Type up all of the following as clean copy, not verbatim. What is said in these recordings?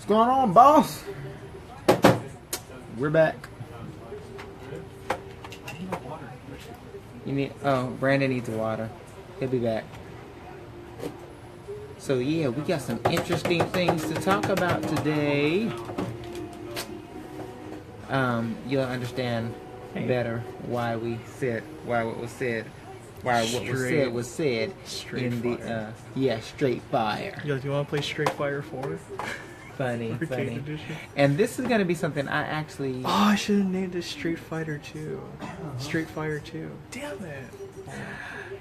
What's going on, boss? We're back. You need. Oh, Brandon needs water. He'll be back. So yeah, we got some interesting things to talk about today. You'll understand better why what was said was said in the straight fire. Yo, do you want to play Straight Fire 4? Funny. And this is gonna be something I actually. Oh, I should have named it Street Fighter 2. Street Fire 2. Damn it.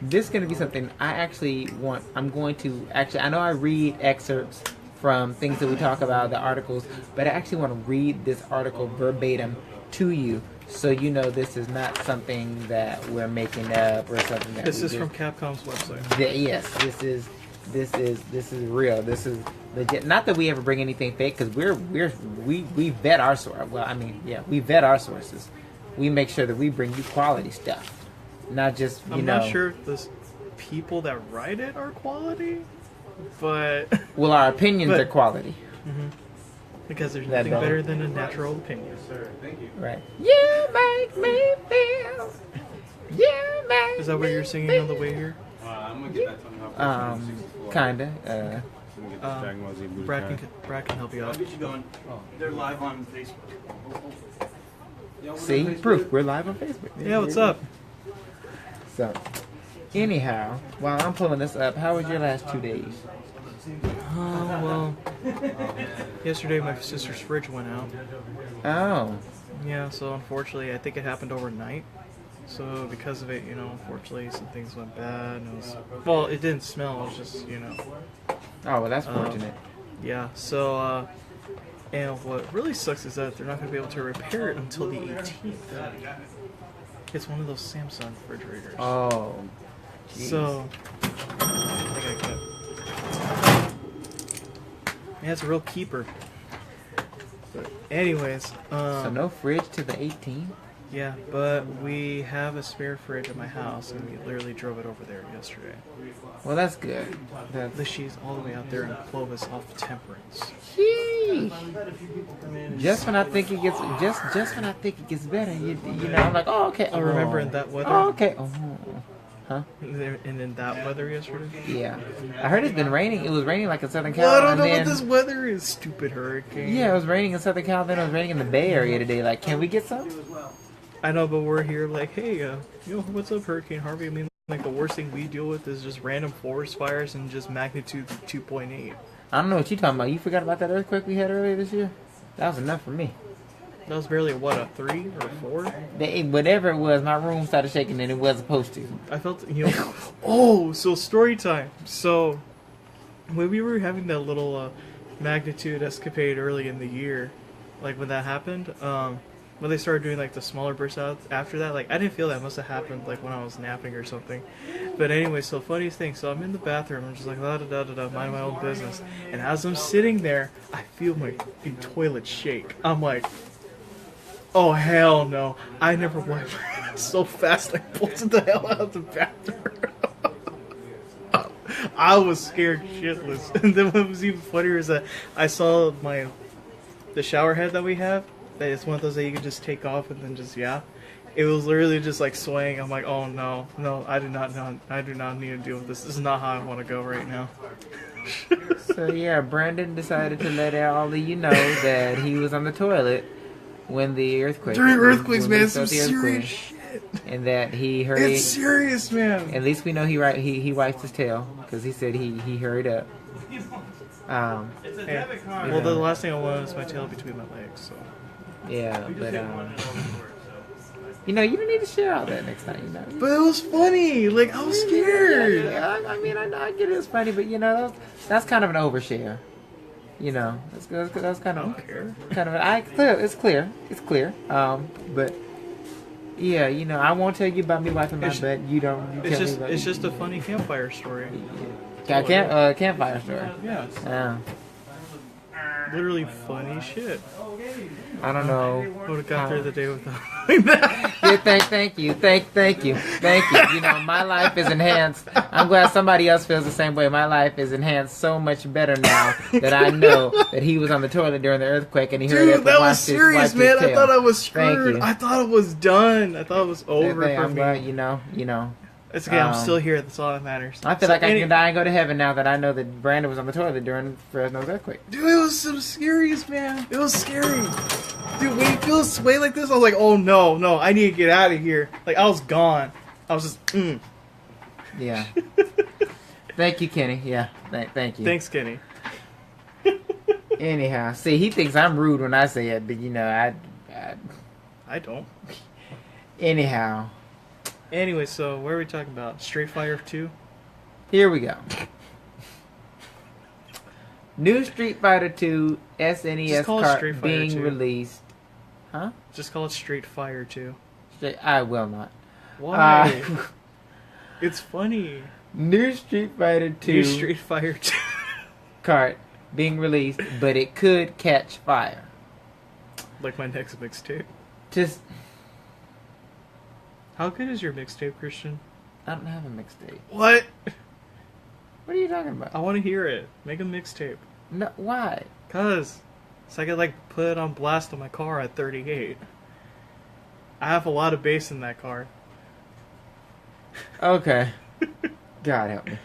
This is gonna be something I actually want. I'm going to actually. I know I read excerpts from things that we talk about, the articles, but I actually want to read this article verbatim to you, so you know this is not something that we're making up or something that. This is from Capcom's website. Yes, this is real. This is legit. Not that we ever bring anything fake, because we vet our source. Well, I mean, yeah, we vet our sources. We make sure that we bring you quality stuff, not just I'm not sure if the people that write it are quality, but well, our opinions are quality. Mm-hmm. Because there's nothing better than a natural opinion. Sir, thank you. Right. You make me feel. You make. Is that what you're singing on the way here? I'm gonna get that tongue out. Kinda. Brad can help you out. I'll get you going. They're live on Facebook. See, proof. We're live on Facebook. Yeah, what's up? So, anyhow, while I'm pulling this up, how was your last 2 days? Well, yesterday my sister's fridge went out. Oh. Yeah, so unfortunately, I think it happened overnight. So because of it, unfortunately, some things went bad. And it didn't smell. It was just, Oh, well, that's fortunate. Yeah. So, and what really sucks is that they're not going to be able to repair it until the 18th. It's one of those Samsung refrigerators. Oh. Geez. So, yeah, it's a real keeper. But anyways, so no fridge to the 18th? Yeah, but we have a spare fridge at my house, and we literally drove it over there yesterday. Well, that's good. She's all the way out there in Clovis off Temperance. Just when I think it gets, just when I think it gets better, I'm like, oh, okay. I remember in that weather. Oh, okay. Oh. Huh? And in that weather yesterday? Yeah. I heard it's been raining. It was raining like in Southern Well, Cal. I don't know what this weather is, stupid hurricane. Yeah, it was raining in Southern Cal, then it was raining in the Bay Area today. Like, can we get some? I know, but we're here like, hey, what's up, Hurricane Harvey? I mean, like, the worst thing we deal with is just random forest fires and just magnitude 2.8. I don't know what you're talking about. You forgot about that earthquake we had earlier this year? That was enough for me. That was barely, a 3 or 4? Whatever it was, my room started shaking and it wasn't supposed to. I felt, oh, so story time. So, when we were having that little magnitude escapade early in the year, like when that happened, when they started doing like the smaller bursts out after that, like I didn't feel that. It must have happened like when I was napping or something. But anyway, so funniest thing, so I'm in the bathroom, I'm just like mind my own business, and as I'm sitting there, I feel my toilet shake. I'm like, oh hell no! I never wiped my ass so fast I bolted the hell out of the bathroom. I was scared shitless. And then what was even funnier is that I saw the shower head that we have. That it's one of those that you can just take off and then just it was literally just like swaying. I'm like, oh no, I do not need to deal with this. This is not how I want to go right now. So yeah, Brandon decided to let all of you know that he was on the toilet when the earthquake. During earthquakes, man, some serious shit. And that he hurried. It's serious, man. At least we know he wiped his tail because he said he hurried up. Well, the last thing I want is my tail between my legs. So. Yeah, but you don't need to share all that next time, But it was funny. Like I was scared. Yeah, I mean, I get it was funny, but that's kind of an overshare. That's kind of. I don't care. Kind of. It's clear. But yeah, I won't tell you about me wiping my butt. You don't. It's just a funny campfire story. Campfire story. Yeah. Literally funny shit. I don't know. I would have got there the day without. doing that. Yeah, thank you. You know, my life is enhanced. I'm glad somebody else feels the same way. My life is enhanced so much better now that I know that he was on the toilet during the earthquake and he heard Dude, it. that was serious, man. I thought I was Thank screwed. you. I thought it was done. I thought it was over for I'm me. glad, you know. It's okay. I'm still here. That's all that matters. I feel like I can die and go to heaven now that I know that Brandon was on the toilet during Fresno's earthquake. Dude, it was so serious, man. It was scary. Dude, when you feel a sway like this, I was like, oh no, I need to get out of here. Like, I was gone. I was just, Yeah. Thank you, Kenny. Yeah, thank you. Thanks, Kenny. Anyhow, see, he thinks I'm rude when I say it, but you know, I don't. Anyhow. Anyway, so what are we talking about? Street Fighter 2? Here we go. New Street Fighter 2 SNES cart being 2. Released. Huh? Just call it Street Fighter 2. I will not. Why? It's funny. New Street Fighter 2 New Street Fighter 2 cart being released, but it could catch fire. Like my next mixtape. Just, How good is your mixtape, Christian? I don't have a mixtape. What? What are you talking about? I want to hear it. Make a mixtape. No, why? Cause I could like put it on blast on my car at 38. I have a lot of bass in that car. Okay. God help me.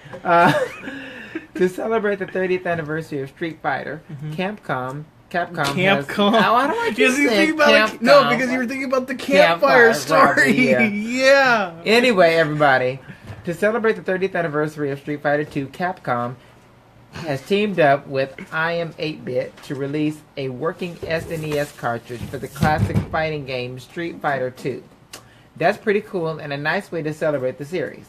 To celebrate the 30th anniversary of Street Fighter, Capcom has... Why do I keep saying Capcom? No, because you were thinking about the campfire story. Yeah. Yeah. Anyway, everybody, to celebrate the 30th anniversary of Street Fighter 2, Capcom has teamed up with IM 8-Bit to release a working SNES cartridge for the classic fighting game Street Fighter 2. That's pretty cool and a nice way to celebrate the series.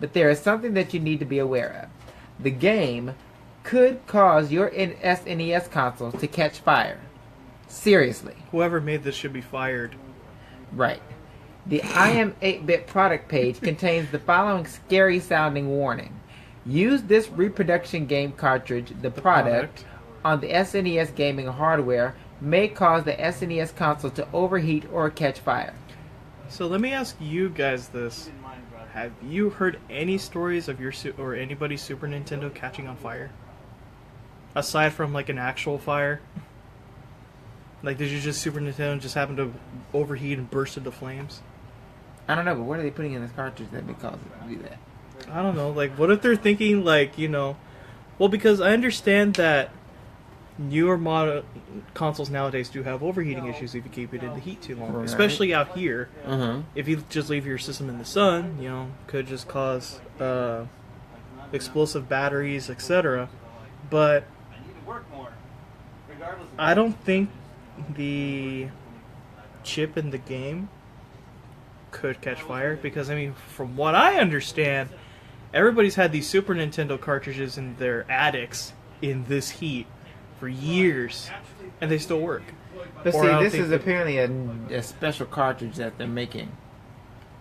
But there is something that you need to be aware of. The game could cause your SNES consoles to catch fire. Seriously. Whoever made this should be fired. Right. The IM 8-Bit product page contains the following scary sounding warning. Use this reproduction game cartridge, the product, on the SNES gaming hardware may cause the SNES console to overheat or catch fire. So let me ask you guys this. Have you heard any stories of your or anybody's Super Nintendo catching on fire? Aside from like an actual fire? Like did you just Super Nintendo just happen to overheat and burst into flames? I don't know, but what are they putting in this cartridge that may cause it to do that? I don't know. Like what if they're thinking like, you know, well because I understand that newer model consoles nowadays do have overheating issues if you keep it in the heat too long, right. Especially out here. If you just leave your system in the sun, you know, could just cause explosive batteries, etc. But I don't think the chip in the game could catch fire because, I mean, from what I understand, everybody's had these Super Nintendo cartridges in their attics in this heat for years, and they still work. But see, this is apparently a special cartridge that they're making.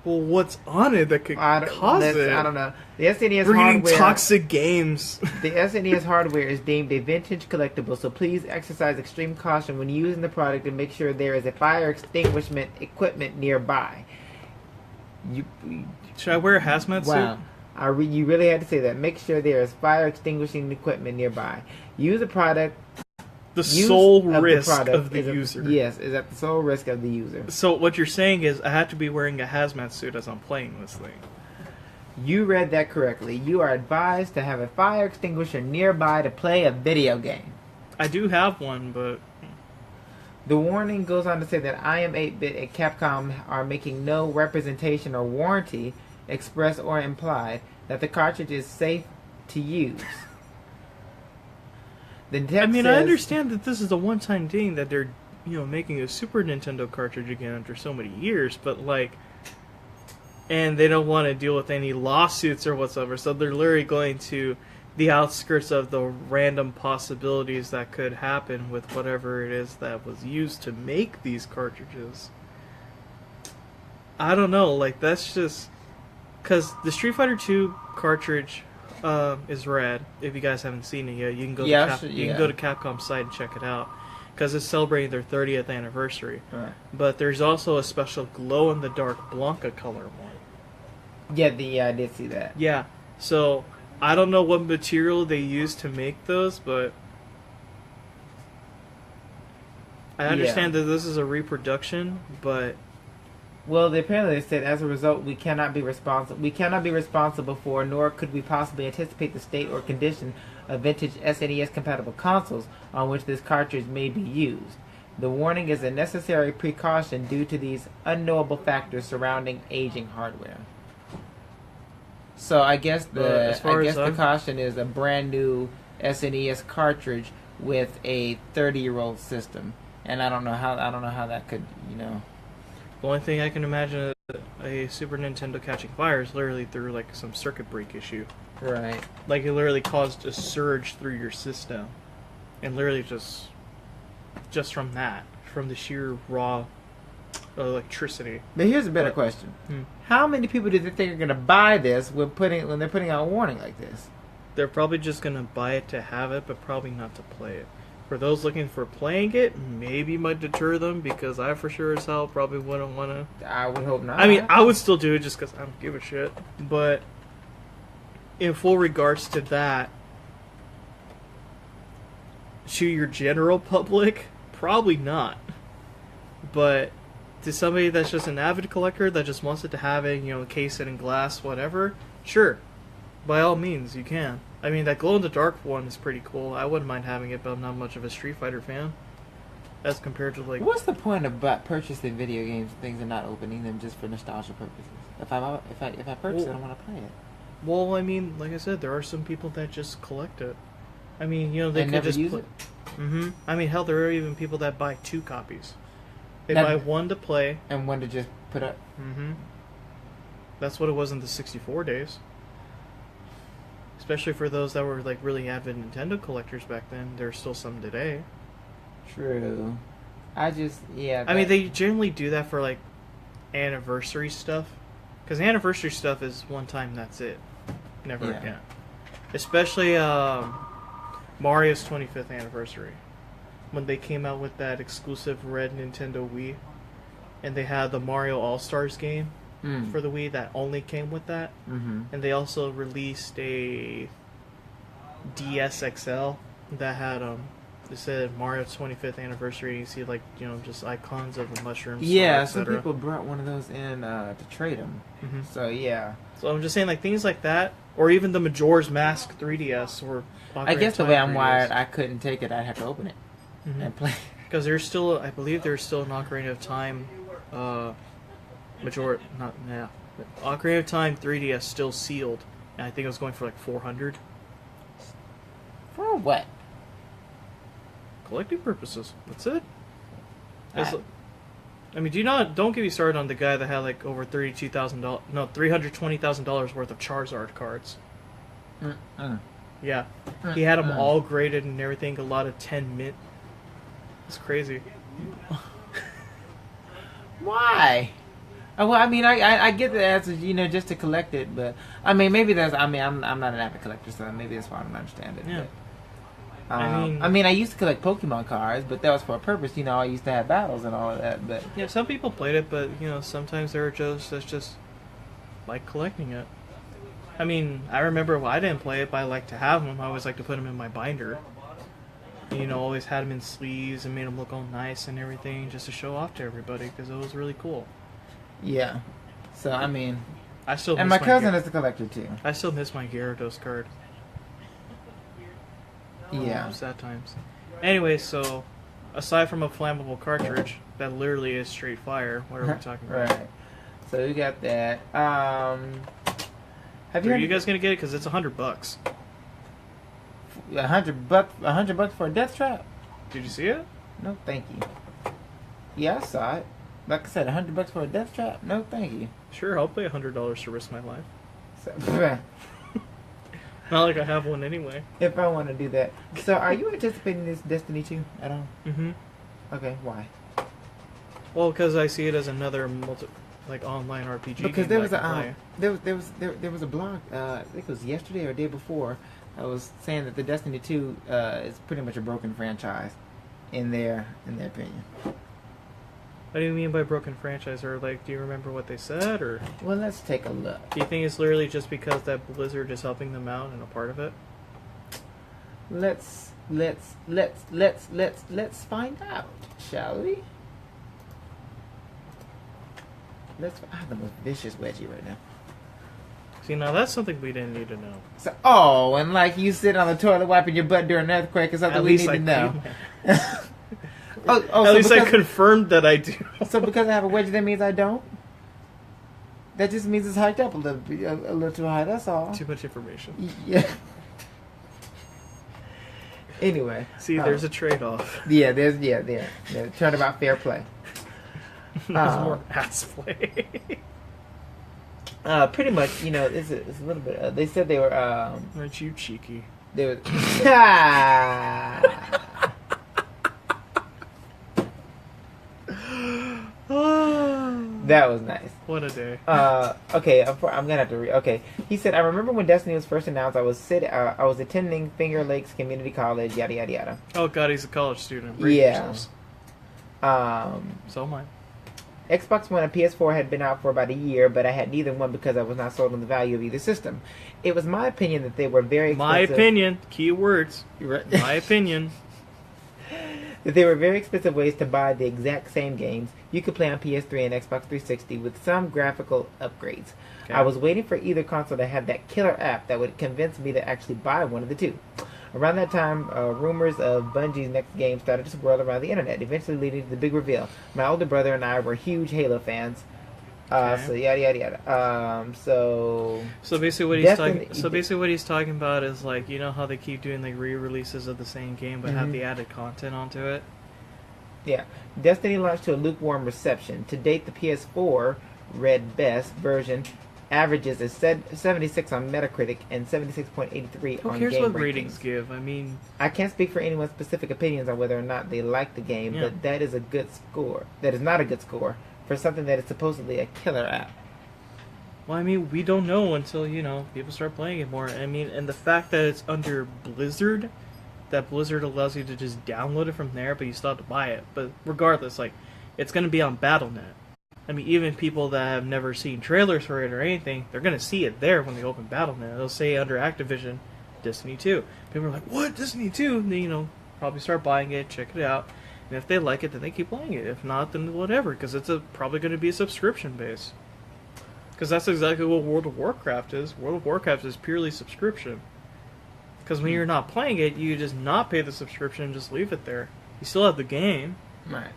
Well, what's on it that could cause it? I don't know. The SNES Breeding hardware... toxic games. The SNES hardware is deemed a vintage collectible, so please exercise extreme caution when using the product and make sure there is a fire extinguishment equipment nearby. Should I wear a hazmat suit? Wow. You really had to say that. Make sure there is fire extinguishing equipment nearby. Use the product... The sole risk of the user. Is at the sole risk of the user. So what you're saying is I have to be wearing a hazmat suit as I'm playing this thing. You read that correctly. You are advised to have a fire extinguisher nearby to play a video game. I do have one, but... The warning goes on to say that IM 8-Bit and Capcom are making no representation or warranty, express or implied, that the cartridge is safe to use. I mean, I understand that this is a one-time thing that they're, you know, making a Super Nintendo cartridge again after so many years, but like, and they don't want to deal with any lawsuits or whatsoever, so they're literally going to the outskirts of the random possibilities that could happen with whatever it is that was used to make these cartridges. I don't know, like that's just because the Street Fighter 2 cartridge is rad. If you guys haven't seen it yet, you can go to Capcom's site and check it out. because it's celebrating their 30th anniversary. Right. But there's also a special glow-in-the-dark Blanca color one. Yeah, I did see that. Yeah, so I don't know what material they use to make those, but I understand that this is a reproduction, but Well, apparently they said as a result we cannot be responsible. We cannot be responsible for, nor could we possibly anticipate the state or condition of vintage SNES compatible consoles on which this cartridge may be used. The warning is a necessary precaution due to these unknowable factors surrounding aging hardware. So I guess the caution is a brand new SNES cartridge with a 30-year-old system, and I don't know how that could, the only thing I can imagine a Super Nintendo catching fire is literally through like some circuit break issue. Right. Like it literally caused a surge through your system, and literally just from that, from the sheer raw electricity. But here's a better question: how many people do they think are going to buy this when they're putting out a warning like this? They're probably just gonna buy it to have it, but probably not to play it. For those looking for playing it, maybe might deter them, because I for sure as hell probably wouldn't want to. I would hope not. I mean, I would still do it just because I don't give a shit. But in full regards to that, to your general public, probably not. But to somebody that's just an avid collector that just wants it to have it, case it in glass, whatever, sure. By all means, you can. I mean, that glow-in-the-dark one is pretty cool. I wouldn't mind having it, but I'm not much of a Street Fighter fan. As compared to, like... What's the point of purchasing video games things and not opening them just for nostalgia purposes? If I purchase it, I want to play it. Well, I mean, like I said, there are some people that just collect it. I mean, they could never just use it? Mm-hmm. I mean, hell, there are even people that buy 2 copies. They buy one to play. And one to just put up. Mm-hmm. That's what it was in the 64 days. Especially for those that were like really avid Nintendo collectors back then. There's still some today. True. I mean, they generally do that for like anniversary stuff. Because anniversary stuff is one time, that's it. Never again. Especially Mario's 25th anniversary. When they came out with that exclusive red Nintendo Wii. And they had the Mario All-Stars game. For the Wii that only came with that. And they also released a DS XL that had it said Mario's 25th anniversary. You see like just icons of the mushrooms. Yeah, some people brought one of those in to trade them. So yeah. So I'm just saying like things like that, or even the Majora's Mask 3DS or. I guess the way I'm wired, I couldn't take it. I'd have to open it and play. Because there's still, I believe there's still an Ocarina of Time. Ocarina of Time 3DS still sealed, and I think it was going for like $400. For what? Collecting purposes. That's it. I mean, don't get me started on the guy that had like over $320,000 worth of Charizard cards. Yeah, he had them all graded and everything. A lot of 10 mint. It's crazy. Why? Well, I mean, I get the answer, just to collect it, but I mean, maybe I'm not an avid collector, so maybe that's why I don't understand it. Yeah. But, I mean, I used to collect Pokemon cards, but that was for a purpose. I used to have battles and all of that. But yeah, some people played it, but sometimes there are Joes that's just like collecting it. I mean, I remember I didn't play it, but I like to have them. I always like to put them in my binder. Always had them in sleeves and made them look all nice and everything, just to show off to everybody because it was really cool. Yeah. So I mean, I still and miss my cousin is a collector too. I still miss my Gyarados card. Yeah. Sad times. Anyway, so aside from a flammable cartridge that literally is straight fire, what are we talking about? Right. So we got that. Are you guys gonna get it? Because it's $100. $100 for a death trap? Did you see it? No, thank you. Yeah, I saw it. Like I said, $100 for a death trap? No, thank you. Sure, I'll pay $100 to risk my life. So, Not like I have one anyway. if I want to do that. So, are you anticipating this Destiny 2 at all? Mm-hmm. Okay, why? Well, because I see it as another online RPG. Because game there was that there was a blog. I think it was yesterday or the day before. I was saying that the Destiny 2 is pretty much a broken franchise. in their opinion. What do you mean by broken franchise? Or like, do you remember what they said? Or Well, let's take a look. do you think it's literally just because that Blizzard is helping them out and a part of it? Let's find out, shall we? I have the most vicious wedgie right now. See, now that's something we didn't need to know. So, and like you sit on the toilet wiping your butt during an earthquake is something At we least need I to know. At least I confirmed that I do. So because I have a wedgie, that means I don't? That just means it's hiked up a little too high, that's all. Too much information. Yeah. Anyway. See, there's a trade-off. Yeah, there's turnabout fair play. There's more ass play. Pretty much, it's a little bit. They said they were. Aren't you cheeky? They were. That was nice. What a day. Okay, I'm gonna have to read. Okay, he said, I remember when Destiny was first announced. I was attending Finger Lakes Community College. Yada yada yada. Oh God, he's a college student. Yeah. So am I. Xbox One and PS4 had been out for about a year, but I had neither one because I was not sold on the value of either system. It was my opinion that they were very expensive. My opinion. Key words. Right. My opinion. That they were very expensive ways to buy the exact same games you could play on PS3 and Xbox 360 with some graphical upgrades. Okay. I was waiting for either console to have that killer app that would convince me to actually buy one of the two. Around that time, rumors of Bungie's next game started to swirl around the internet, eventually leading to the big reveal. My older brother and I were huge Halo fans. Okay. So yada yada yada. So basically what he's talking about is like, you know how they keep doing like re-releases of the same game but have the added content onto it. Yeah, Destiny launched to a lukewarm reception. To date, the PS4 read best version averages is 76 on Metacritic and 76.83 Who on cares game what rankings. ratings give? I mean, I can't speak for anyone's specific opinions on whether or not they like the game, Yeah. but that is a good score. That is not a good score for something that is supposedly a killer app. well, I mean, we don't know until, people start playing it more. I mean, and the fact that it's under Blizzard, that Blizzard allows you to just download it from there, but you still have to buy it. But regardless, like, it's going to be on Battle.net. I mean, even people that have never seen trailers for it or anything, they're going to see it there when they open Battle.net. It'll say under Activision, Destiny 2. People are like, what? Destiny 2? And then, probably start buying it, check it out. And if they like it, then they keep playing it. If not, then whatever, because it's probably going to be a subscription base. Because that's exactly what World of Warcraft is. World of Warcraft is purely subscription. Because when you're not playing it, you just not pay the subscription and just leave it there. You still have the game. Right.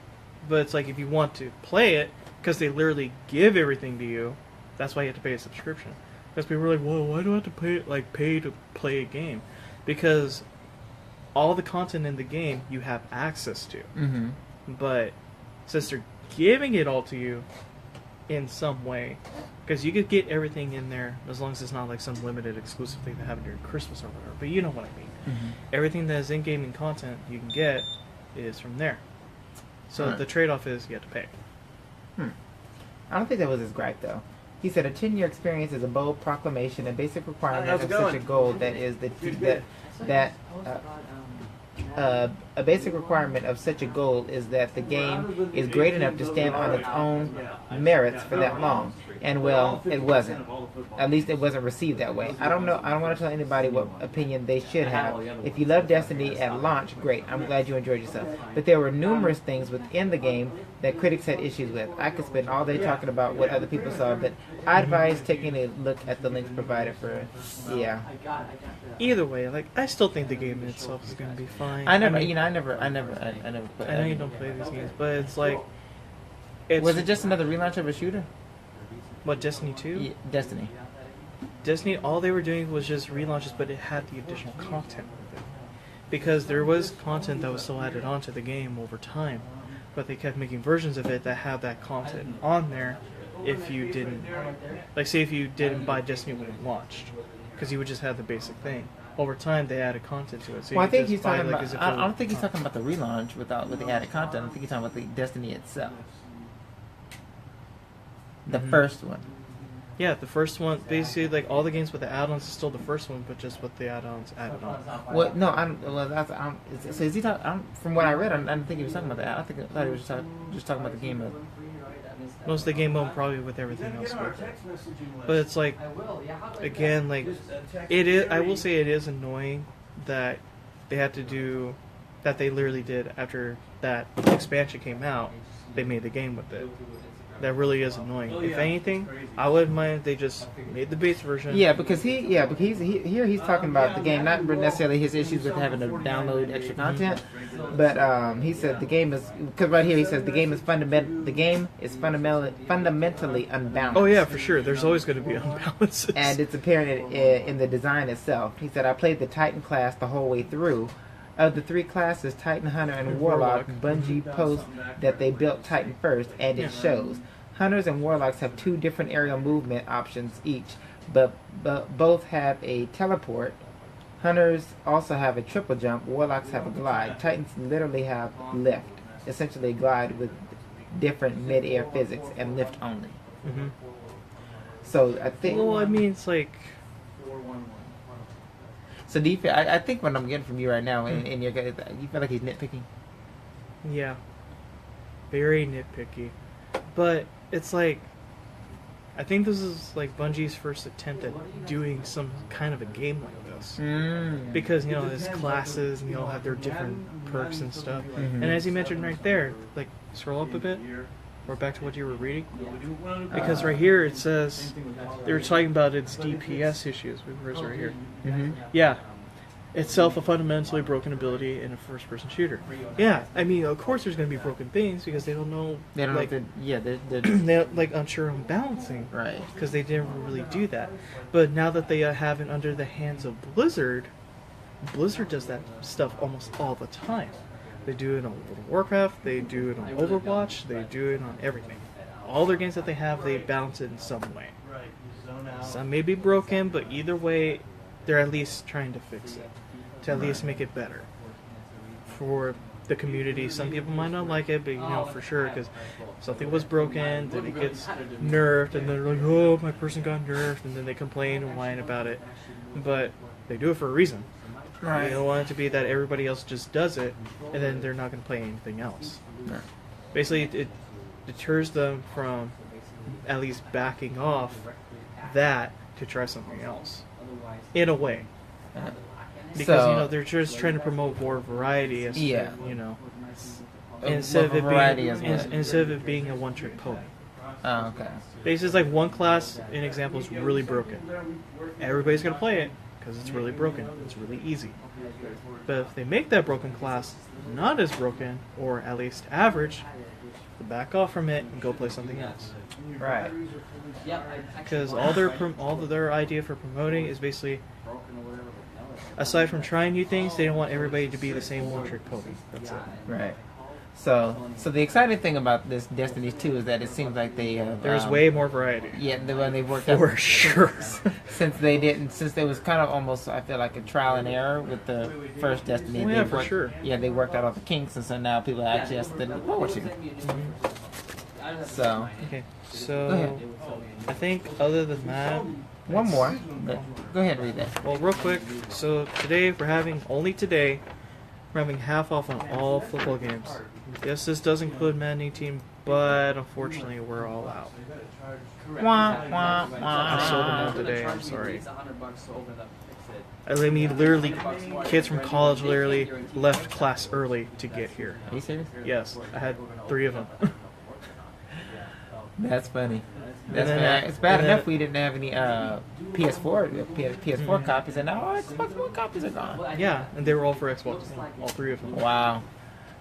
But it's like if you want to play it, because they literally give everything to you, that's why you have to pay a subscription. Because people are like, well, why do I have to pay to play a game? Because all the content in the game you have access to. Mm-hmm. But since they're giving it all to you in some way, because you could get everything in there as long as it's not like some limited exclusive thing that happened during Christmas or whatever. But you know what I mean. Mm-hmm. Everything that is in-gaming content you can get is from there. So Right. the trade-off is you have to pay. I don't think that was his gripe, though. He said a 10-year experience is a bold proclamation, a basic requirement How's of it such a going? goal that is a basic requirement of such a goal is that the game is great enough to stand on its own merits for that long. And well, it wasn't. At least it wasn't received that way. I don't know. I don't want to tell anybody what opinion they should have. If you love Destiny at launch, great. I'm glad you enjoyed yourself. But there were numerous things within the game that critics had issues with. I could spend all day talking about what other people saw, but I advise taking a look at the links provided for. Yeah. Either way, like I still think the game itself is going to be fine. I never mean, I never played. I know you don't play these games, but it's like, Was it just another relaunch of a shooter? what, Destiny 2? Yeah, Destiny. Destiny, all they were doing was just relaunches, but it had the additional content with it. Because there was content that was still added onto the game over time, but they kept making versions of it that have that content on there if you didn't, like say if you didn't buy Destiny when it launched, because you would just have the basic thing. Over time, they added content to it. So Well, I you think just he's buy, talking like, about. as if I it don't think he's talking about the relaunch with the added content. I think he's talking about the Destiny itself, the first one. Yeah, the first one, basically, like, all the games with the add-ons is still the first one, but just with the add-ons added on. Well, no, so is he talking? From what I read, I didn't think he was talking about that. I thought he was just talking about the game mode. Most of the game mode probably with everything else with it. But it's like, again, like, it is, I will say it is annoying that they had to do, that they literally did after that expansion came out, they made the game with it. That really is annoying. If anything, I wouldn't mind if they just made the base version. Yeah, because he's talking about the game, not necessarily his issues with having to download extra content, but he said the game is, because right here he says the game is fundamentally unbalanced. Oh yeah, for sure. There's always going to be unbalances. And it's apparent in the design itself. He said, I played the Titan class the whole way through. Of the three classes, Titan, Hunter, and Warlock, Bungie posts that they built Titan first, and it shows. Hunters and Warlocks have two different aerial movement options each, but both have a teleport. Hunters also have a triple jump. Warlocks have a glide. Titans literally have lift, essentially a glide with different mid-air physics and lift only. Mm-hmm. So I think. Well, I mean, it's like. So do you feel, I think what I'm getting from you right now, and you feel like he's nitpicking. Yeah, very nitpicky, but it's like, I think this is like Bungie's first attempt at doing some kind of a game like this, because you know there's classes and they all have their different perks and stuff, and as you mentioned right there, like scroll up a bit, or back to what you were reading, because right here it says they were talking about its DPS issues. Where's it right here? Yeah. Itself a fundamentally broken ability in a first-person shooter. Yeah, I mean, of course there's going to be broken things because they don't know. They don't like, know. they're like unsure on balancing, right? Because they didn't really do that. But now that they have it under the hands of Blizzard, Blizzard does that stuff almost all the time. They do it on World of Warcraft. They do it on Overwatch. They do it on everything. All their games that they have, they balance it in some way. Some may be broken, but either way, they're at least trying to fix it. To at least make it better for the community. Some people might not like it, but you know for sure, because something was broken, then it gets nerfed, and they're like, oh, my person got nerfed, and then they complain and whine about it. But they do it for a reason. Right. They don't want it to be that everybody else just does it, and then they're not going to play anything else. Right. Basically, it deters them from at least backing off that to try something else. In a way. Because, you know, they're just trying to promote more variety as to, you know, instead of it being a one-trick pony. Oh, okay. Basically, it's like one class, an example, is really broken. Everybody's going to play it because it's really broken. It's really easy. But if they make that broken class not as broken, or at least average, to back off from it and go play something else. Right. Because all their idea for promoting is basically, aside from trying new things, they don't want everybody to be the same one-trick pony. That's it. Right. So the exciting thing about this Destiny 2 is that it seems like they have, there's way more variety. Yeah, when they've worked for sure. Since there was kind of almost, I feel like, a trial and error with the first Destiny. Yeah, for sure. Yeah, they worked out all the kinks, and so now people actually have something to look forward to. So. Okay. So I think other than that, one more. But go ahead and read that. Well, real quick. So today we're having half off on all football games. Yes, this does include Madden 18, but unfortunately we're all out. I sold them out today. I'm sorry. I mean, literally, kids from college literally left class early to get here. Are you serious? Yes, I had 3 of them. That's funny. It's bad enough we didn't have any PS4 copies, and now all Xbox One copies are gone. Yeah, and they were all for Xbox One, all 3 of them. Wow.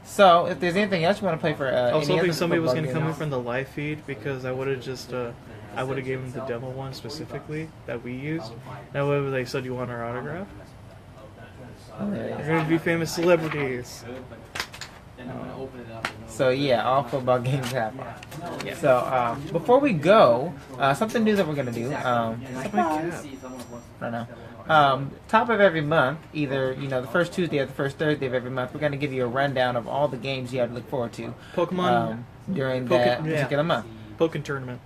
So, if there's anything else you want to play for, I was hoping somebody was going to come in from the live feed, because I would have just, I would have given them the demo one specifically that we used. That way they said, you want our autograph? They're going to be famous celebrities. So yeah, all football games happen. Yeah. So before we go, something new that we're gonna do. I don't know. Top of every month, either the first Tuesday or the first Thursday of every month, we're gonna give you a rundown of all the games you have to look forward to. Pokemon during that particular month. Pokken tournament.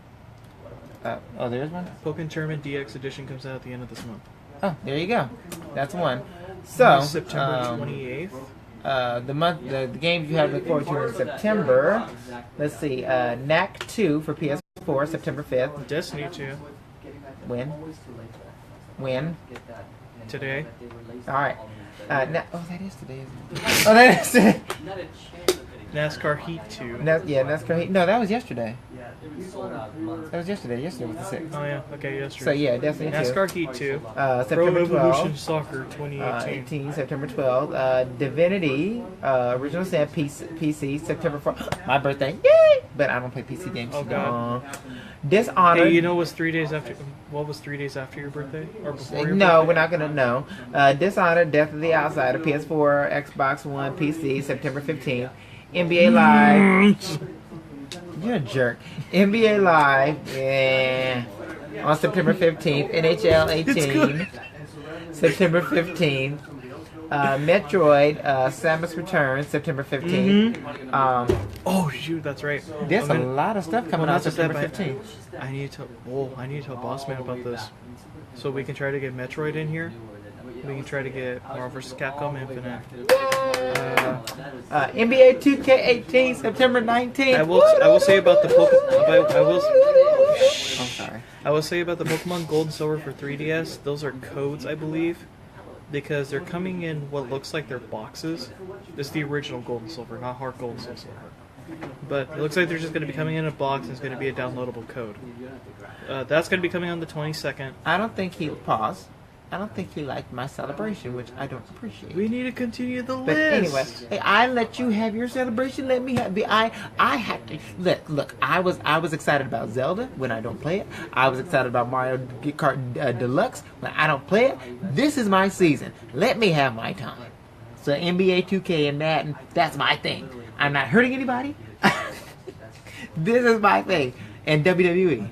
Oh, there's one. Pokemon Tournament DX Edition comes out at the end of this month. Oh, there you go. That's one. So September 28th. The games you have to look forward to in September. Let's see. Knack 2 for PS4, September 5th. Destiny 2. When? Today. All right. Oh, that is today, isn't it? Oh, that is today. NASCAR Heat 2. NASCAR Heat. No, that was yesterday. That was yesterday. Yesterday was the 6th. Oh, yeah. Okay, yesterday. So, yeah, Destiny 2. NASCAR Heat 2. September Pro Evolution 12th. Soccer 2018. September 12th. Divinity, Original Sin, PC, September 4th. My birthday. Yay! But I don't play PC games. Oh, God. Dishonored. Hey, you know what's 3 days after? What was 3 days after your birthday or before your birthday? No, we're not gonna know. Dishonored, Death of the Outsider, PS4, Xbox One, PC, September 15th. NBA Live. You're a jerk. NBA Live, yeah. On September 15th. NHL 18. September 15th. Metroid, Samus Returns, September 15th. Oh shoot, that's right. There's a lot of stuff coming out not just that, September but 15th. I need to tell Boss Man about this, so we can try to get Metroid in here. We can try to get Marvel vs. Capcom Infinite. NBA 2K18, September 19th. I will say about the I'm sorry. I will say about the Pokemon Gold and Silver for 3DS. Those are codes, I believe, because they're coming in what looks like they're boxes. It's the original Gold and Silver, not Heart Gold and Soul Silver. But it looks like they're just going to be coming in a box and it's going to be a downloadable code. That's going to be coming on the 22nd. I don't think he paused. I don't think he liked my celebration, which I don't appreciate. We need to continue the list. But anyway, hey, I let you have your celebration. Let me have I had to look. I was excited about Zelda when I don't play it. I was excited about Mario Kart Deluxe when I don't play it. This is my season. Let me have my time. So NBA 2K and Madden, that's my thing. I'm not hurting anybody. This is my thing. And WWE,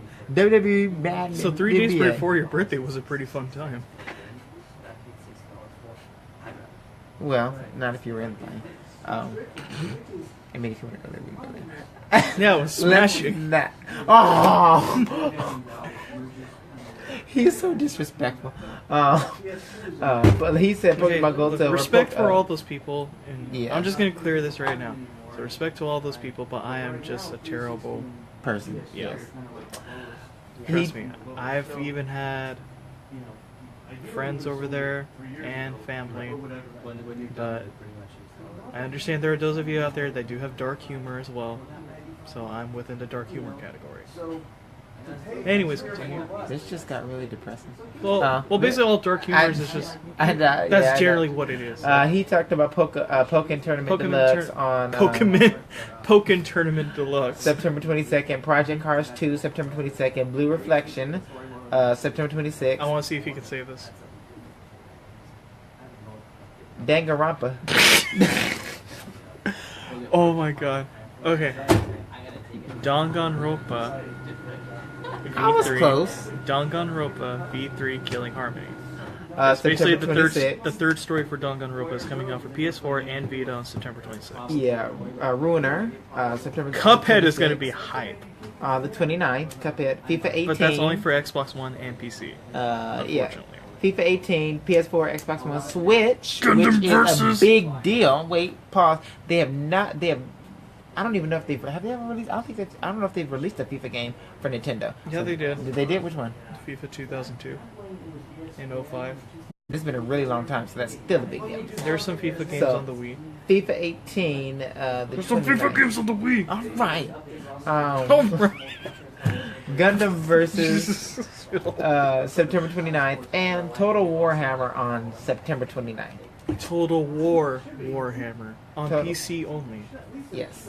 Madden. So 3 days before your birthday was a pretty fun time. Well, not if you were in the plane. I mean, if you want to go there, we can go there. Yeah, it was smashing. Oh! He's so disrespectful. But he said Pokemon Gold Silver. Respect for all those people. And yeah. I'm just going to clear this right now. So respect to all those people, but I am just a terrible person. Yeah. Trust me. I've even had friends over there and family, but I understand there are those of you out there that do have dark humor as well, so I'm within the dark humor category. Anyways, continue. This just got really depressing. Well, basically all dark humor is just that's generally what it is. He talked about Pokemon Tournament Deluxe on Pokemon Tournament Deluxe. September 22nd. Project Cars 2, September 22nd. Blue Reflection, September 26th. I want to see if he can save this. Danganronpa. Oh my god. Okay. Danganronpa V3. I was close. Danganronpa V3 Killing Harmony. September Basically, the third story for Danganronpa is coming out for PS4 and Vita on September 26th. Yeah, Ruiner, September. Cuphead is going to be hype. The 29th, Cuphead, FIFA 18. But that's only for Xbox One and PC. Yeah. FIFA 18, PS4, Xbox One, Switch, which is a big deal. Wait, pause. They have. I don't even know if they've. Have they ever released? I don't know if they've released a FIFA game for Nintendo. Yeah, so, they did. They did? Which one? FIFA 2002 and 05. It's been a really long time, so that's still a big deal. There's some FIFA games on the Wii. FIFA 18. There's some FIFA games on the Wii. All right. Gundam versus September 29th, and Total Warhammer on September 29th. Total War Warhammer on PC only. Yes.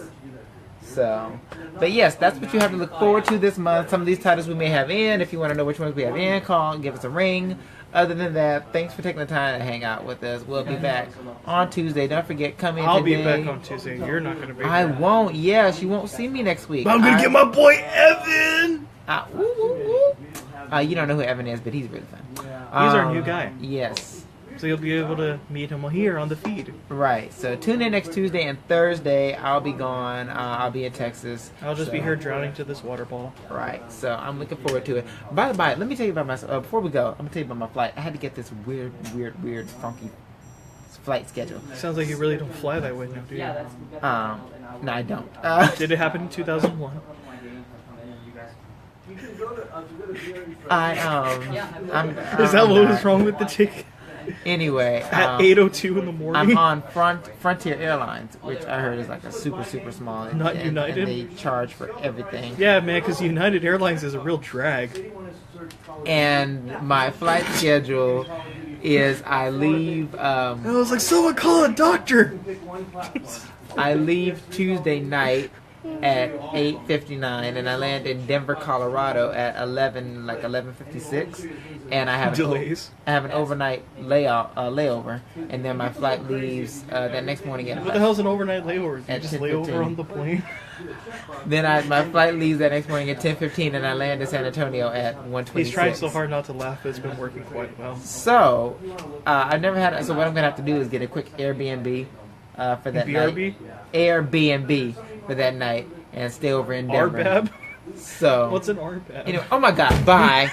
So, but yes, that's what you have to look forward to this month. Some of these titles we may have in. If you want to know which ones we have in, call, give us a ring. Other than that, thanks for taking the time to hang out with us. We'll be back on Tuesday. Don't forget, come in I'll today. be back on Tuesday. You're not going to be I there. won't. Yes, you won't see me next week. But I'm going to get my boy Evan! You don't know who Evan is, but he's really fun. He's our new guy. Yes. So you'll be able to meet him here on the feed. Right. So tune in next Tuesday and Thursday. I'll be gone. I'll be in Texas. I'll just be here drowning to this water ball. Right. So I'm looking forward to it. By the by, let me tell you about myself. Before we go, I'm gonna tell you about my flight. I had to get this weird, funky flight schedule. Sounds like you really don't fly that way now, do you? No, I don't. Did it happen in 2001? I'm. Is that what was wrong with the ticket? Anyway, At 8:02 in the morning? I'm on Frontier Airlines, which I heard is like a super small. Not and United? And they charge for everything. Yeah, man, because United Airlines is a real drag. And my flight schedule is I leave. I was like, someone call a doctor! I leave Tuesday night at 8:59, and I land in Denver, Colorado at 11:56, and I have Delays. I have an overnight layover, and then my flight leaves that next morning at What the hell's an overnight layover? You At just lay over 10:15. on the plane? Then my flight leaves that next morning at 10:15, and I land in San Antonio at 1:26. He's trying so hard not to laugh, but it's been working quite well. So I've never had. So what I'm gonna have to do is get a quick Airbnb for that BRB? night. Airbnb for that night and stay over in Denver. RBAB? So What's an RBAB? anyway, oh my God! Bye.